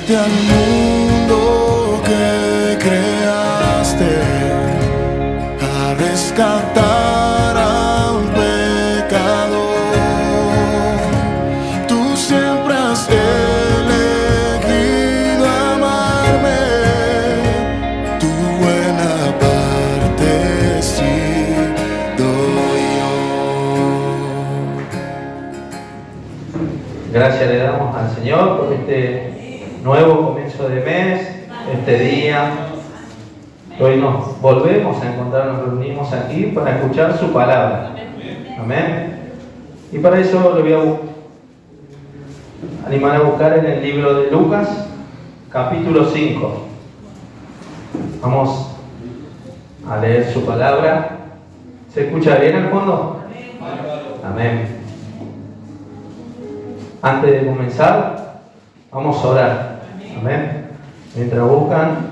Viniste al mundo que creaste a rescatar a un pecador. Tú siempre has elegido amarme, tu buena parte sí doy yo. Gracias le damos al Señor por este nuevo comienzo de mes, este día. Hoy nos volvemos a encontrar, nos reunimos aquí para escuchar su palabra. Amén. Y para eso le voy a animar a buscar en el libro de Lucas, capítulo 5. Vamos a leer su palabra. ¿Se escucha bien al fondo? Amén. Antes de comenzar, vamos a orar. Amén. Mientras buscan,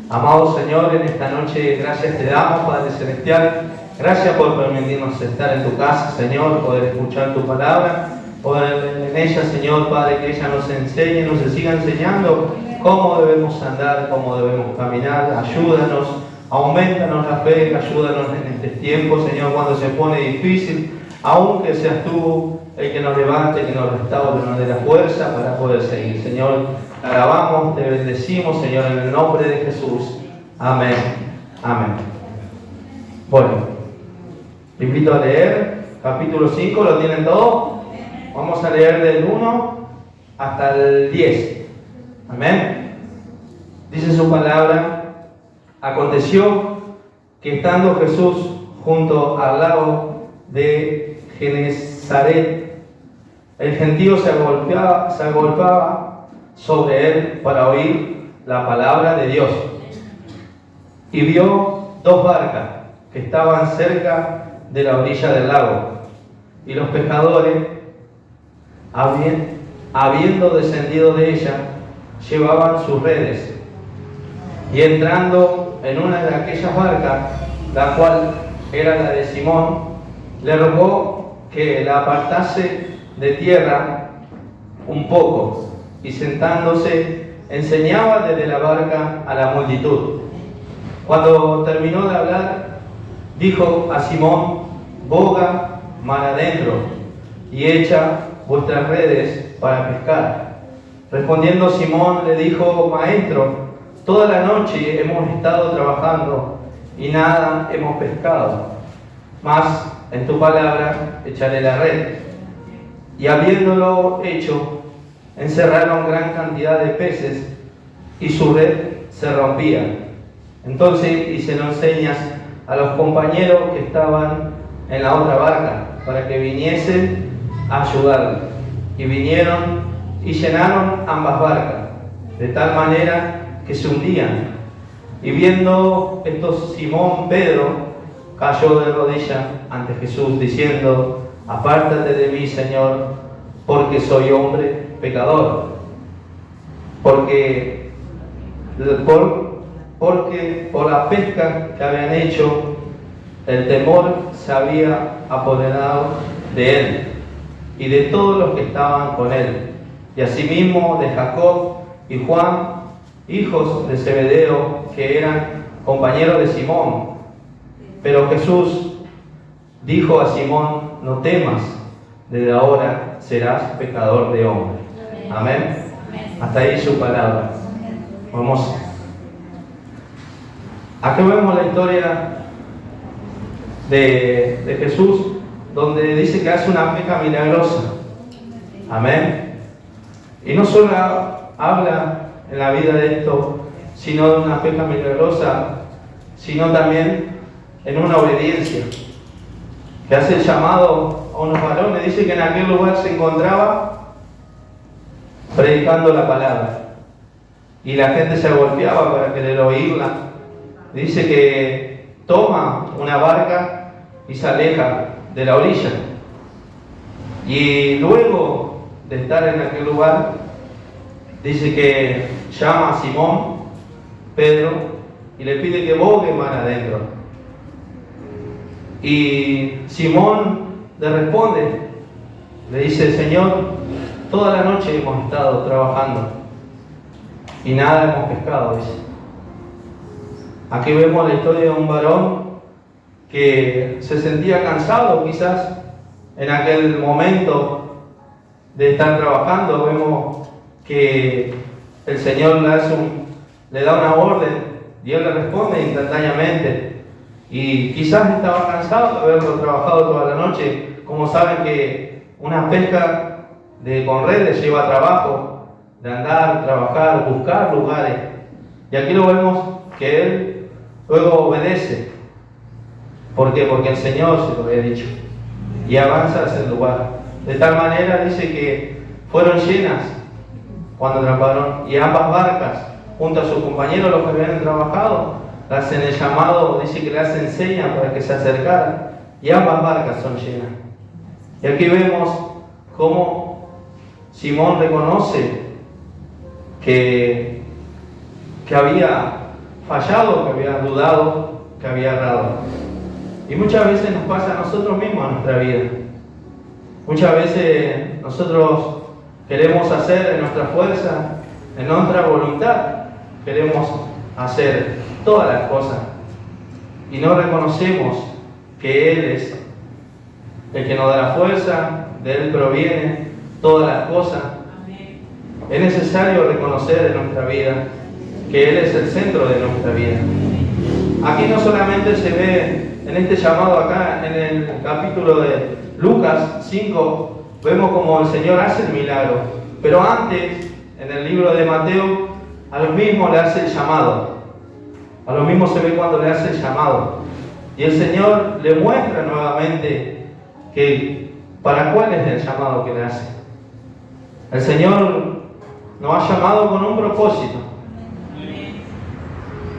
amado Señor, en esta noche gracias te damos, Padre Celestial. Gracias por permitirnos estar en tu casa, Señor, poder escuchar tu palabra, poder en ella, Señor, Padre, que ella nos enseñe, nos siga enseñando cómo debemos andar, cómo debemos caminar. Ayúdanos, aumentanos la fe, ayúdanos en este tiempo, Señor, cuando se pone difícil, aunque seas tú el que nos levante, que nos restaure, nos dé la fuerza para poder seguir. Señor, te alabamos, te bendecimos, Señor, en el nombre de Jesús. Amén. Amén. Bueno, te invito a leer capítulo 5, ¿lo tienen todo? Vamos a leer del 1 hasta el 10. Amén. Dice su palabra: aconteció que estando Jesús junto al lago de Genezaret, el gentío se agolpaba sobre él para oír la palabra de Dios. Y vio dos barcas que estaban cerca de la orilla del lago, y los pescadores, habiendo descendido de ella, llevaban sus redes. Y entrando en una de aquellas barcas, la cual era la de Simón, le rogó que la apartase de tierra un poco, y sentándose enseñaba desde la barca a la multitud. Cuando terminó de hablar, dijo a Simón: boga mar adentro y echa vuestras redes para pescar. Respondiendo Simón le dijo: Maestro, toda la noche hemos estado trabajando y nada hemos pescado, mas en tu palabra echaré la red. Y habiéndolo hecho, encerraron gran cantidad de peces y su red se rompía. Entonces hicieron señas a los compañeros que estaban en la otra barca para que viniesen a ayudarle. Y vinieron y llenaron ambas barcas, de tal manera que se hundían. Y viendo esto, Simón Pedro cayó de rodillas ante Jesús, diciendo: apártate de mí, Señor, porque soy hombre pecador. Porque por la pesca que habían hecho, el temor se había apoderado de él y de todos los que estaban con él, y asimismo de Jacob y Juan, hijos de Zebedeo, que eran compañeros de Simón. Pero Jesús dijo a Simón: no temas, desde ahora serás pescador de hombres. Amén. Hasta ahí su palabra. Vamos. Aquí vemos la historia de Jesús, donde dice que hace una pesca milagrosa. Amén. Y no solo habla en la vida de esto, sino de una pesca milagrosa, sino también en una obediencia, que hace el llamado a unos varones. Dice que en aquel lugar se encontraba predicando la palabra, y la gente se golpeaba para querer oírla. Dice que toma una barca y se aleja de la orilla, y luego de estar en aquel lugar, dice que llama a Simón Pedro y le pide que bogue mar adentro. Y Simón le responde, le dice: Señor, toda la noche hemos estado trabajando y nada hemos pescado, dice. Aquí vemos la historia de un varón que se sentía cansado quizás en aquel momento de estar trabajando. Vemos que el Señor le da una orden y él le responde instantáneamente. Y quizás estaba cansado de haberlo trabajado toda la noche. Como saben que una pesca con redes lleva trabajo, de andar, trabajar, buscar lugares. Y aquí lo vemos que él luego obedece. ¿Por qué? Porque el Señor se lo había dicho. Y avanza hacia el lugar. De tal manera dice que fueron llenas cuando atraparon, y ambas barcas, junto a sus compañeros, los que habían trabajado, le hacen el llamado, dice que le hacen señas para que se acercaran, y ambas barcas son llenas. Y aquí vemos cómo Simón reconoce que había fallado, que había dudado, que había errado. Y muchas veces nos pasa a nosotros mismos en nuestra vida. Muchas veces nosotros queremos hacer en nuestra fuerza, en nuestra voluntad, queremos hacer todas las cosas y no reconocemos que Él es el que nos da la fuerza, de Él proviene todas las cosas. Es necesario reconocer en nuestra vida que Él es el centro de nuestra vida. Aquí no solamente se ve en este llamado acá, en el capítulo de Lucas 5, vemos como el Señor hace el milagro, pero antes, en el libro de Mateo, a los mismos le hace el llamado. A los mismos se ve cuando le hace el llamado. Y el Señor le muestra nuevamente que para cuál es el llamado que le hace. El Señor nos ha llamado con un propósito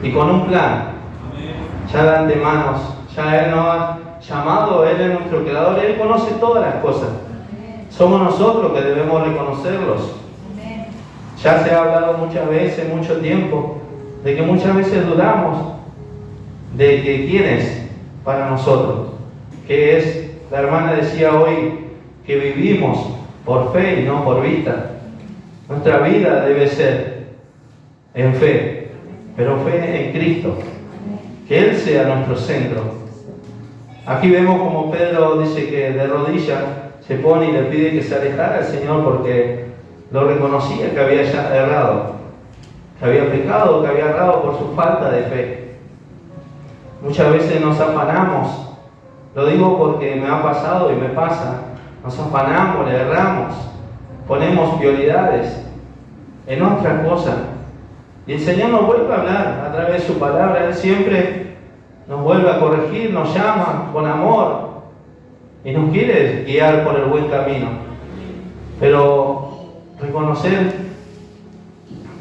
y con un plan. Ya de antemano, ya Él nos ha llamado, Él es nuestro creador, Él conoce todas las cosas. Somos nosotros que debemos reconocerlos. Ya se ha hablado muchas veces, mucho tiempo, de que muchas veces dudamos de que quién es para nosotros. Que es, la hermana decía hoy, que vivimos por fe y no por vista. Nuestra vida debe ser en fe, pero fe en Cristo. Que Él sea nuestro centro. Aquí vemos como Pedro dice que de rodillas se pone y le pide que se alejara al Señor porque lo reconocía que había ya errado, que había pecado, que había errado por su falta de fe. Muchas veces nos afanamos, lo digo porque me ha pasado y me pasa, nos afanamos, le erramos, ponemos prioridades en otras cosas. Y el Señor nos vuelve a hablar a través de su palabra. Él siempre nos vuelve a corregir, nos llama con amor y nos quiere guiar por el buen camino. Pero reconocer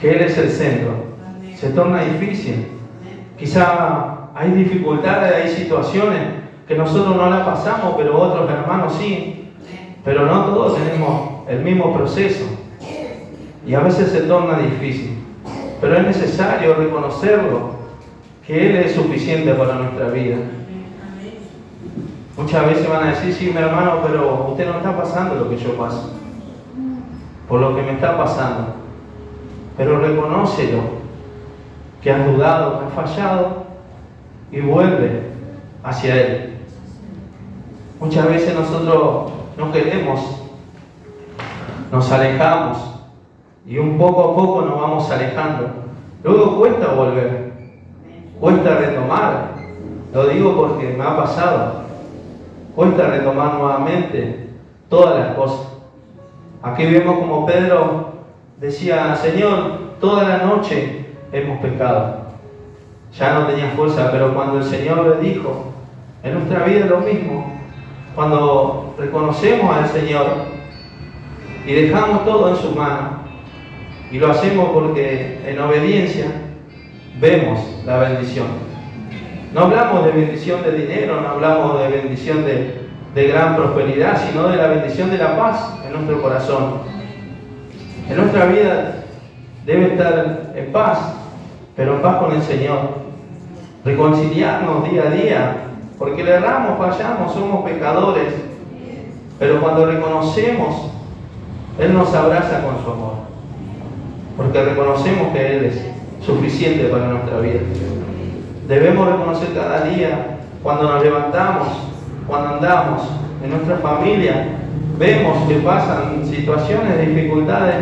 que Él es el centro se torna difícil. Quizá hay dificultades, hay situaciones que nosotros no las pasamos, pero otros hermanos sí. Pero no todos tenemos el mismo proceso y a veces se torna difícil. Pero es necesario reconocerlo, que Él es suficiente para nuestra vida. Muchas veces van a decir, sí, mi hermano, pero usted no está pasando lo que yo paso, por lo que me está pasando. Pero reconócelo, que has dudado, que has fallado, y vuelve hacia Él. Muchas veces nosotros no queremos, nos alejamos, y un poco a poco nos vamos alejando. Luego cuesta volver, cuesta retomar. Lo digo porque me ha pasado. Cuesta retomar nuevamente todas las cosas. Aquí vemos como Pedro decía, Señor, toda la noche hemos pecado. Ya no tenía fuerza, pero cuando el Señor le dijo, en nuestra vida es lo mismo. Cuando reconocemos al Señor y dejamos todo en sus manos, y lo hacemos porque en obediencia vemos la bendición. No hablamos de bendición de dinero, no hablamos de bendición de gran prosperidad, sino de la bendición de la paz en nuestro corazón. En nuestra vida debe estar en paz, pero en paz con el Señor. Reconciliarnos día a día, porque le erramos, fallamos, somos pecadores. Pero cuando reconocemos, Él nos abraza con su amor. porque reconocemos que Él es suficiente para nuestra vida. Debemos reconocer cada día, cuando nos levantamos, cuando andamos en nuestra familia, vemos que pasan situaciones de dificultades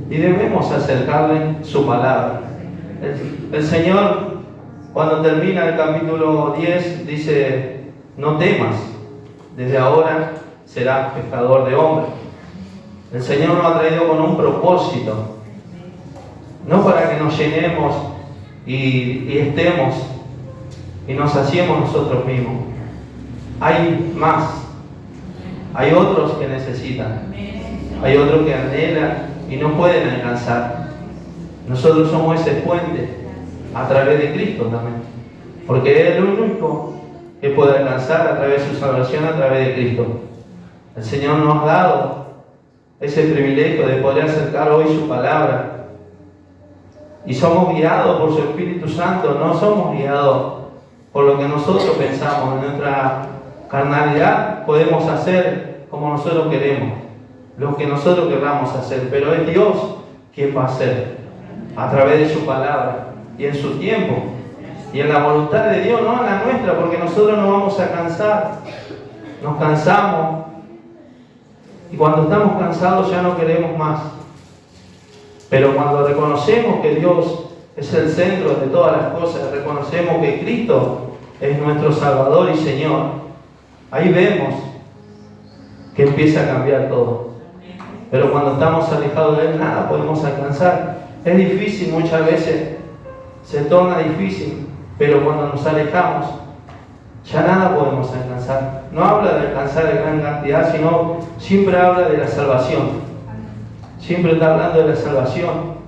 y debemos acercarle su palabra. El Señor, cuando termina el capítulo 10, dice: no temas, desde ahora serás pescador de hombres. El Señor nos ha traído con un propósito, no para que nos llenemos y estemos y nos saciemos nosotros mismos. Hay más, hay otros que necesitan, hay otros que anhelan y no pueden alcanzar. Nosotros somos ese puente a través de Cristo también, porque es el único que puede alcanzar a través de su salvación, a través de Cristo. El Señor nos ha dado ese privilegio de poder acercar hoy su palabra y somos guiados por su Espíritu Santo, no somos guiados por lo que nosotros pensamos. En nuestra carnalidad podemos hacer como nosotros queremos, lo que nosotros queramos hacer, pero es Dios quien va a hacer a través de su palabra y en su tiempo y en la voluntad de Dios, no en la nuestra, porque nosotros nos vamos a cansar, nos cansamos y cuando estamos cansados ya no queremos más. Pero cuando reconocemos que Dios es el centro de todas las cosas, reconocemos que Cristo es nuestro Salvador y Señor, ahí vemos que empieza a cambiar todo. Pero cuando estamos alejados de Él, nada podemos alcanzar. Es difícil, muchas veces se torna difícil, pero cuando nos alejamos, ya nada podemos alcanzar. No habla de alcanzar en gran cantidad, sino siempre habla de la salvación. Siempre está hablando de la salvación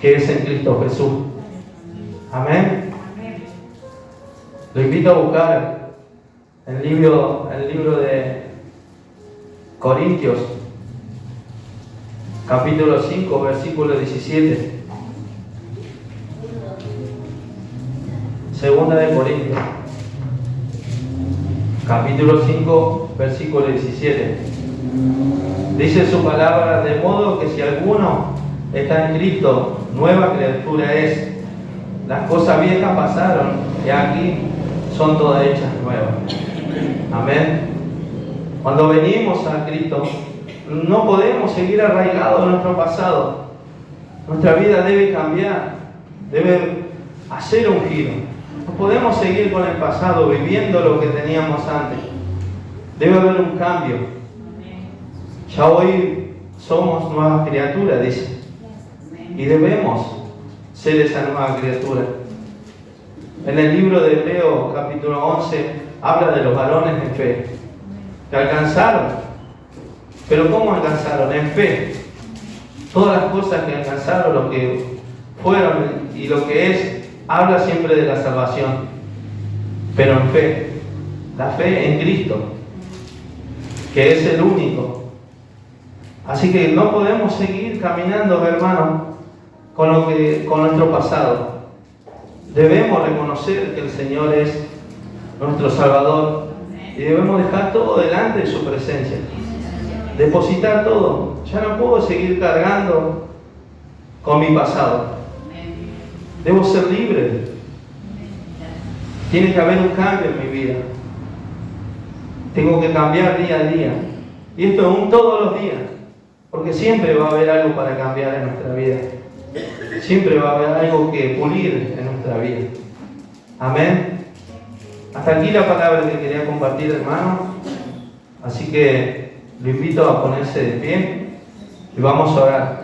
que es en Cristo Jesús. Amén. Lo invito a buscar el libro de Corintios, capítulo 5, versículo 17. Segunda de Corintios, capítulo 5, versículo 17. Dice su palabra: de modo que si alguno está en Cristo, nueva criatura es. Las cosas viejas pasaron y aquí son todas hechas nuevas. Amén. Cuando venimos a Cristo, no podemos seguir arraigados en nuestro pasado. Nuestra vida debe cambiar, debe hacer un giro. No podemos seguir con el pasado, viviendo lo que teníamos antes. Debe haber un cambio. Ya hoy somos nuevas criaturas, dice. Y debemos ser esa nueva criatura. En el libro de Hebreos, capítulo 11, habla de los varones en fe, que alcanzaron. Pero ¿cómo alcanzaron? En fe. Todas las cosas que alcanzaron, lo que fueron y lo que es, habla siempre de la salvación. Pero en fe. La fe en Cristo, que es el único. Así que no podemos seguir caminando, hermano, con nuestro pasado. Debemos reconocer que el Señor es nuestro Salvador y debemos dejar todo delante de su presencia. Depositar todo. Ya no puedo seguir cargando con mi pasado. Debo ser libre. Tiene que haber un cambio en mi vida. Tengo que cambiar día a día. Y esto es todos los días. Porque siempre va a haber algo para cambiar en nuestra vida. Siempre va a haber algo que pulir en nuestra vida. Amén. Hasta aquí la palabra que quería compartir, hermano. Así que lo invito a ponerse de pie y vamos a orar.